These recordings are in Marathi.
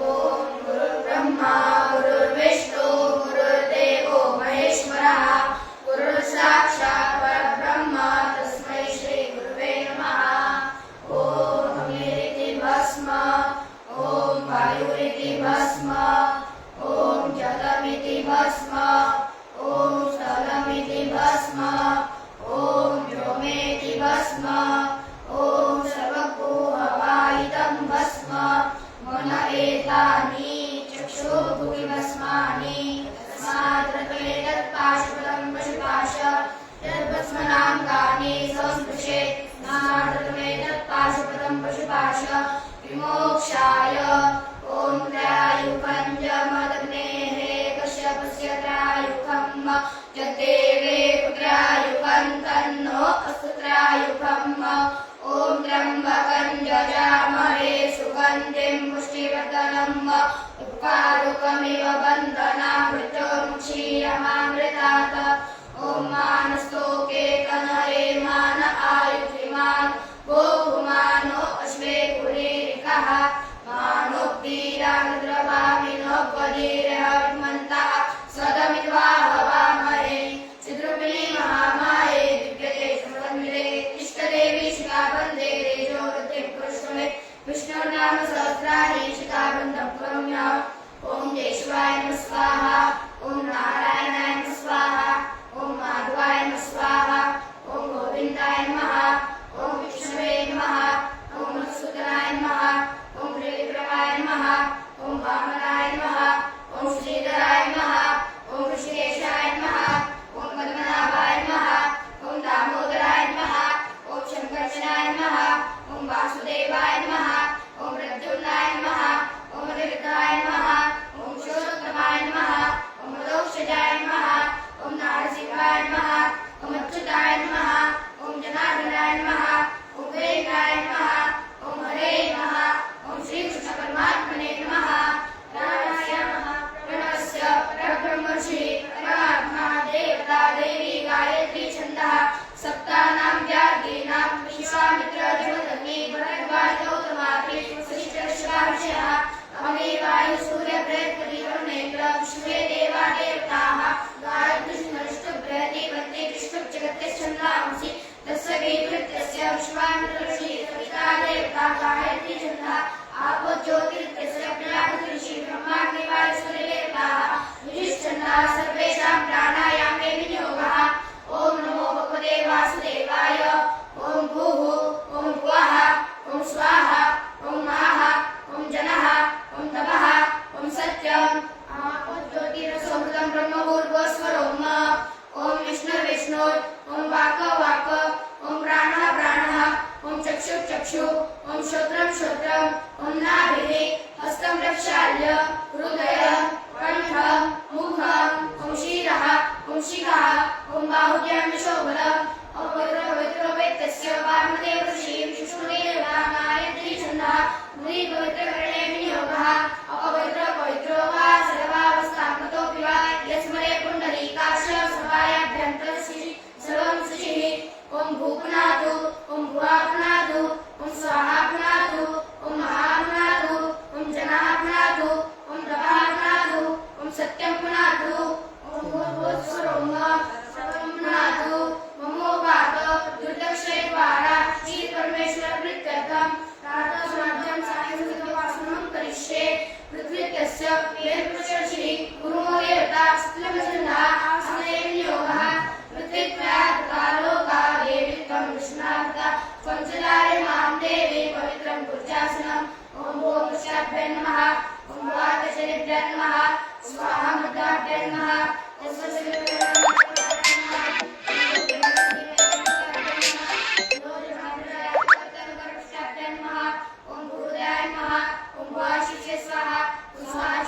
ओम गुरुर्ब्रह्मा गुरुर्विष्णू गुरुर्देवो महेश्वरः गुरुः साक्षात् परब्रह्म तस्मै श्री गुरुवे नमः। ओम अग्निरिति भस्म ओम वायुरिति भस्म ओम जलमिति भस्म ओम स्थलमिति भस्म ओम व्योमेति भस्म ओम सर्वभूतवाहितं भस्म मन एतानि चक्षुर्भुवि भस्मानि तस्मात् रत्वेतत् पाशुपतं पशुपाश यद्भस्मनाङ्गानि संस्पृशेत् तस्मात् रत्वेतत् पाशुपतं पशुपाश विमोक्षाय ॐ त्रयायुपञ्चमदग्नेः कश्यपस्य त्रयायुगं यद्देवे त्रयायुगं तन्नो अस्तु त्रयायुगम् ओम त्र्यंबकं यजामहे सुगन्धिं पुष्टिवर्धनम् उर्वारुकमिव बन्धनान् मृत्योर्मुक्षीयमामृतात् ओम मानस्तोके कनये मान आयुधिमान् गोपुमानो अश्वे कुलीरिकः मानोक्तीराग्रवामिनो वदीरहविमन्तः सदमित्वा हवामहे चिद्रुपिणी महामाये दिव्यते समन्विते इष्टदेवी शिखाबन्धे तेजोवृत्तिं पुरुषमे विष्णुर्नाम सहस्राणि शिखाबन्धं करोम्य ओम केशवाय नमः स्वाहा ओम नारायणाय नमः स्वाहा ओम माधवाय नमः स्वाहा ओम गोविन्दाय नमः ओम विष्णवे नमः ओम मधुसूदनाय नमः ओम त्रिविक्रमाय नमः ओम वामनाय नमः ओम श्रीधराय नमः ओम ऋषिकेशाय नमः ओम पद्मनाभाय नमः ओम दामोदराय नमः ओम शंकरचनाय नमः ओम वासुदेवाय नमः ओम प्रद्युम्नाय नमः ओम अनिरुद्धाय नमः ओम पुरुषोत्तमाय नमः ओम मदोक्षजाय नमः ओम नारसिंहाय नमः ओम अच्युताय नमः ओम जनार्दनाय नमः ओम वेदाय नमः ओम हरे नमः ओम श्री कृष्ण परमात्मने नमः। प्रणवस्य परब्रह्मर्षि परमात्मा देवता देवी गायत्री छन्दः सप्तानां व्याधीनां विश्वामित्र जमदग्नि भरद्वाज गौतमात्रि वसिष्ठश्वार्षयः अग्नि वायु सूर्य बृहस्पति वरुणेन्द्र विश्वे देवा देवताः गायत्री नष्टु बृहति वन्ति विष्णु जगत्य छन्दांसि तस्य वेदृत्यस्य विश्वामित्र ऋषि सविता देवता गायत्री छन्दः आपो ज्योतिर्त्यस्य प्रजापति ऋषि ब्रह्माग्नि वायु सूर्य देवताः विजिष्ठन्नाः सर्वेषां प्राणायामे विनियोगः। ओम नमो भगवते वासुदेवाय ओम भूः ओम भुवः ओम स्वाहा ओम महाः ओम जनः ओम तपः ओम सत्यम् आपो ज्योतिरसोमृतं ब्रह्मभूर्भुवस्वरोम ओम विष्णुर्विष्णुर् ओम वाक् वाक् ओम प्राणः प्राणः ओम चक्षुः चक्षुः ओम श्रोत्रं श्रोत्रम् ओम नाभिः हस्तं प्रक्षाल्य हृदयं कण्ठं मुखं ओम शिरः ओम शिखः ओम बाहुभ्यां शोभनम् ओम पवित्रवेत्तस्य वामदेव ऋषि विष्णुदेवता गायत्री छन्दः मुनि पवित्रकरणे विनियोगः अपवित्र पवित्रो वा सर्वावस्थागतोऽपि वा यस्मरे पुण्डरीकाक्ष सर्वायाभ्यन्तरशिः सर्वं शुचिः ओम भूपुनातु ओम भुवापुनातु ओम स्वाहापुनातु ओम महापुनातु ओम जनापुनातु ओम तपःपुनातु ओम सत्यं पुनातु ओम भूर्भुवस्वरोम सर्वं पुनातु ममोपात दुर्दक्षिणद्वारा श्री परमेश्वर प्रीत्यर्थं प्रातः समाध्यं सायं सत्यवासनं करिष्ये पृथ्वीत्यस्य वेदपुरुषर्षि गुरुमो देवता स्थलमसन्नः आसने विनियोगः पृथ्वीत्वयात् कालोका देवी त्वं विष्णुनाथा त्वञ्चलारे मां देवी पवित्रं कुर्यासनम् ॐ भूमश्चाभ्यै नमः ॐ वातशरीभ्यै नमः स्वाहा मध्याभ्यै नमः ओम भूर्भुवः स्वाहा ओम स्वाहा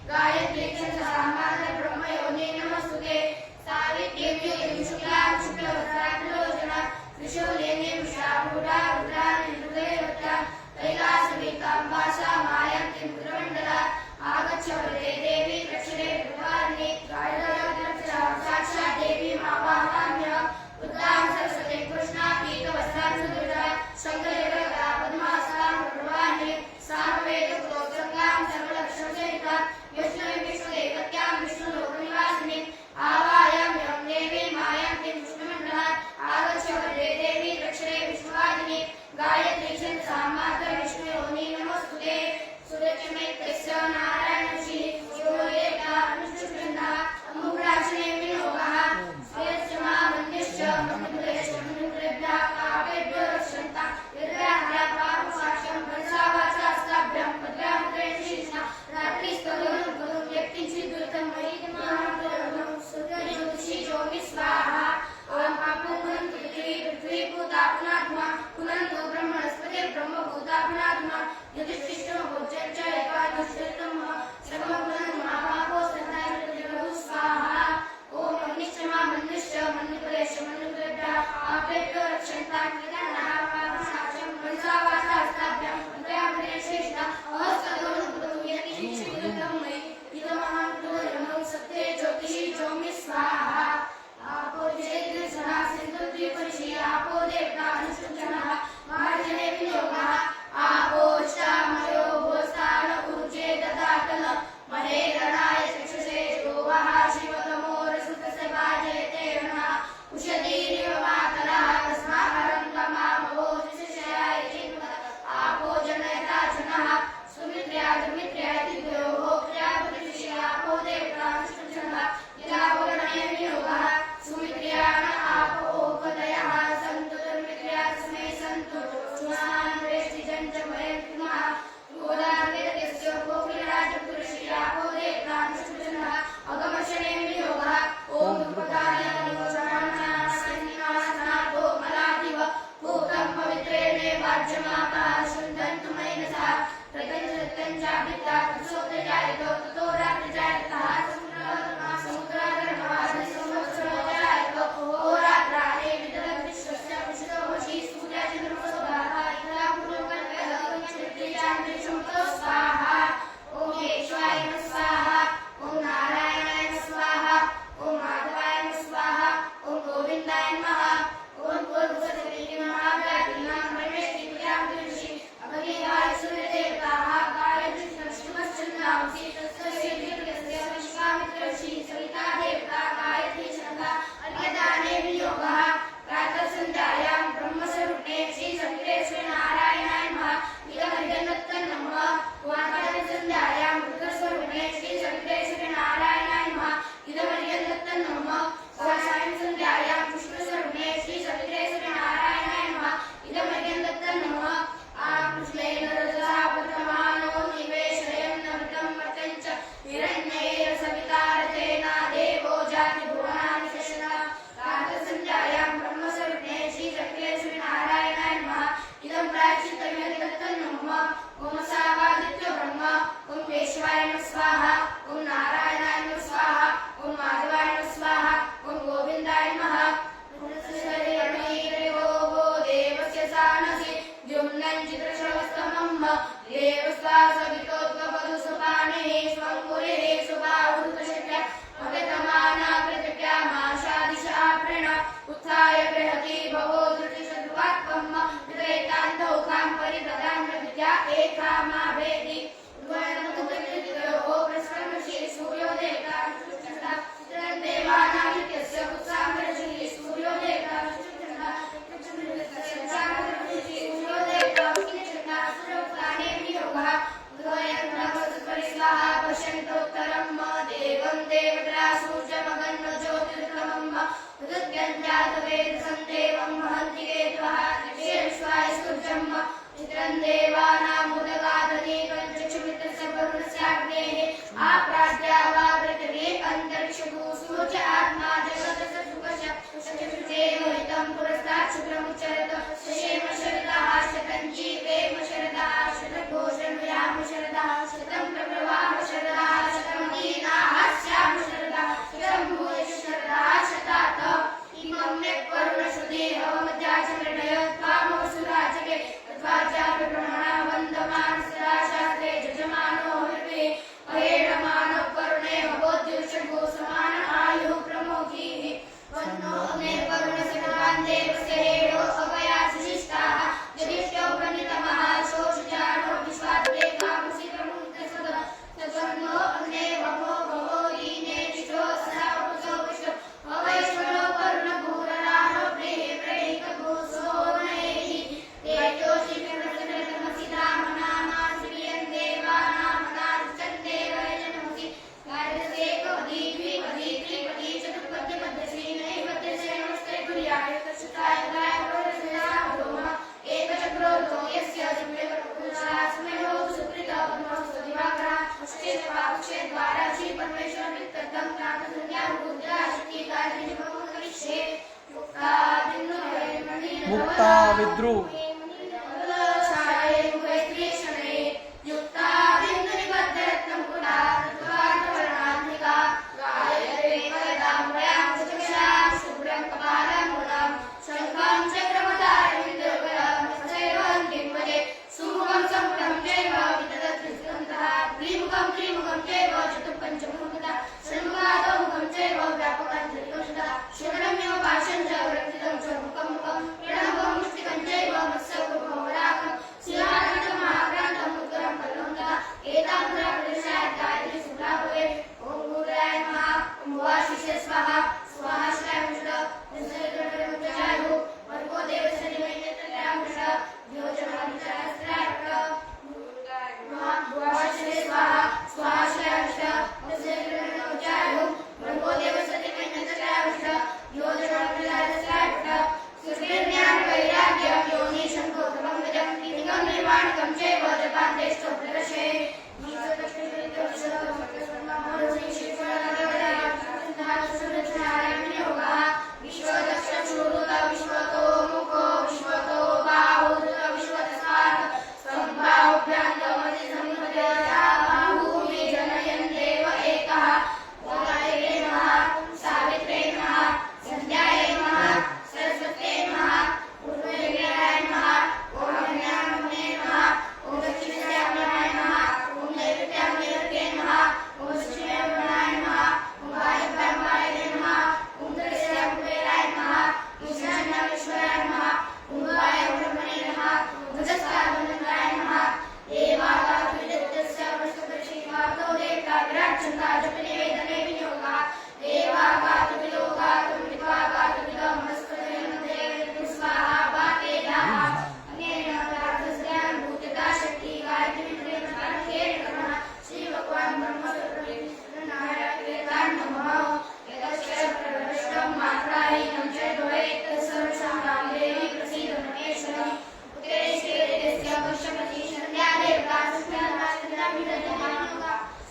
गायत्री छन्दसामात्र ब्रह्मयोनि नमस्तुते सावित्रीं देवीं शुक्लां शुक्लवरदां त्रिशूलेन वृषारूढा रुद्रां कैलासवीतां वासा मायान्तीं रुद्रमण्डला आगच्छ वरदे देवी रक्षणे प्रभारिणे गायत्री साक्षात् देवी मावाहम्यहम् बुद्धां सरस्वतीं कृष्णां पीतवस्त्रां सुदृढां शङ्खचक्रगदां पद्मासनां प्रवाहिनीं सामवेदपुरोत्सङ्गां सर्वलक्षणसहितां वैष्णवीं विष्णुदेवत्यां विष्णुलोकनिवासिनीं आवाहयाम्यहं देवीं मायान्तीं विष्णुमण्डलात् आगच्छ वरदे देवी रक्षणे विष्णुवादिनी गायत्री छन्दसामात्र विष्णुयोनि नमस्तुते सुरचिमेतस्य नारायणऋषिः योगेता अनुष्ठुषण्णः अमुराशने विनोगः स्वयस्य मामन्यश्च मन्युक्लेश्च मन्युक्लेभ्यः काव्येभ्यो रक्षन्तां यद्रात्रा पापसाक्ष्यं मनसावाचास्ताभ्यां भद्रामुद्रेण शीर्षा रात्रिस्तगनं पदं यत्किञ्चिद्दुरितं मयितमानन्दं सूर्यज्योतिषी ज्योति स्वाहा ॐ आपूर्णं पृथ्वी भूतात्मा पुनन्तो ब्रह्मणस्पति ब्रह्मभूतात्मा यदिष्टिष्टं भोज्यं च एकादशतं सर्वगुणं महाभागो सदाशिवो स्वाहा ॐ मन्निश्चमा मन्निश्च मन्निकुलेश मन्निकुलेभ्यः पापेभ्यो रक्षन्तां यदानः पापसाक्ष्यं मनसावाचास्ताभ्यां भद्रामुद्रेण शीर्षा अहस्तदोनुपदं यत्किञ्चिद्दुरितं मयि इदमहं सत्ये ज्योतिषी ज्योमि स्वाहा आपो चेद्रसना सिन्धुद्वीपरिषि आपो देवता अनुष्ठुजनः मार्जने विनियोगः आपोष्टामयो भोस्तान ऊर्जे ददातन महे रणाय चक्षुषे गोवः शिवतमोरसुतस्य वाजयते रणः उषतीरिव मातरः तस्माहरं तमामवोजशयाय चिन्वत आपो जनयता जनः सुमित्र्या दुमित्र्या दिव्योः प्रजापतिषि आपो देवता अनुष्ठुजनः यदावगणय विनियोगः सुमित्र्याण आपोपदयः सन्तु दुर्मित्र्या तस्मै सन्तु चुनान् वेष्टिजं च भयन्तिमः गोदावेदस्य गोकुलराजपुरुषि आपो देवता अनुष्ठुजनः अगमशने विनियोगः ॐ धूपदाय निवासनाथो मलादिव भूतं पवित्रेण वाज्यमापः शुद्धन्तु मयिनसः प्रत्यञ्च चाभित्ता प्रसोदजायतो ततो रात्रजायतः स्वाहा ओम केशवाय नमः स्वाहा ओम नारायणाय नमः स्वाहा ओम माधवाय नमः स्वाहा ओम गोविंदाय नमः ओम पूर्वसदेवी महाव्यापिनां परमेश्वरीं तुष्टि अग्निवाय सूर्यदेवताः गायत्री नमश्चन्द्रांसि तस्य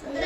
सुंदर